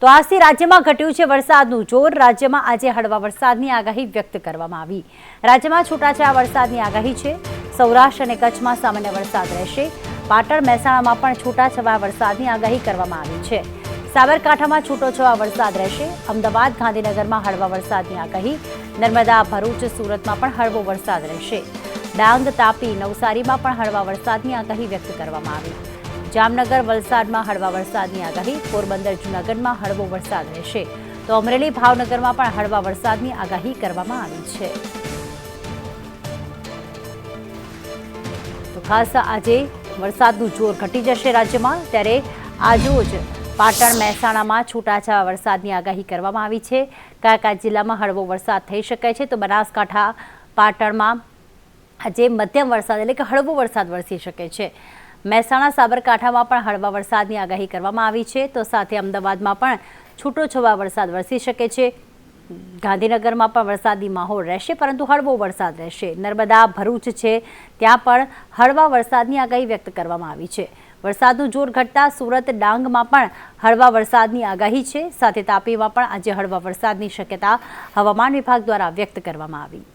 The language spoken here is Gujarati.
તો આજથી રાજ્યમાં ઘટ્યું છે વરસાદનું જોર। રાજ્યમાં આજે હળવા વરસાદની આગાહી વ્યક્ત કરવામાં આવી। રાજ્યમાં છૂટાછવાયા વરસાદની આગાહી છે। સૌરાષ્ટ્ર અને કચ્છમાં સામાન્ય વરસાદ રહેશે। પાટણ મહેસાણામાં પણ છૂટાછવાયા વરસાદની આગાહી કરવામાં આવી છે। સાબરકાંઠામાં છૂટોછવાયો વરસાદ રહેશે। અમદાવાદ ગાંધીનગરમાં હળવા વરસાદની આગાહી। નર્મદા ભરૂચ સુરતમાં પણ હળવો વરસાદ રહેશે। ડાંગ તાપી નવસારીમાં પણ હળવા વરસાદની આગાહી વ્યક્ત કરવામાં આવી। જામનગર વલસાડમાં હળવા વરસાદની આગાહી। પોરબંદર જૂનાગઢમાં હળવો વરસાદ રહેશે તો અમરેલી ભાવનગરમાં પણ હળવા વરસાદની આગાહી કરવામાં આવી છે। તો ખાસ આજે વરસાદનું જોર ઘટી જશે રાજ્યમાં। ત્યારે આજરોજ પાટણ મહેસાણામાં છૂટાછવાયા વરસાદની આગાહી કરવામાં આવી છે। કયા જિલ્લામાં હળવો વરસાદ થઈ શકે છે? તો બનાસકાંઠા પાટણમાં આજે મધ્યમ વરસાદ એટલે કે હળવો વરસાદ વરસી શકે છે। મહેસાણા સાબરકાંઠામાં પણ હળવા વરસાદની આગાહી કરવામાં આવી છે તો સાથે અમદાવાદમાં પણ છૂટોછવાયો વરસાદ વરસી શકે છે। ગાંધીનગરમાં પણ વરસાદી માહોલ રહેશે પરંતુ હળવો વરસાદ રહેશે। નર્મદા ભરૂચ છે ત્યાં પણ હળવા વરસાદની આગાહી વ્યક્ત કરવામાં આવી છે। વરસાદનું જોર ઘટતા સુરત ડાંગમાં પણ હળવા વરસાદની આગાહી છે। સાથે તાપીમાં પણ આજે હળવા વરસાદની શક્યતા હવામાન વિભાગ દ્વારા વ્યક્ત કરવામાં આવી।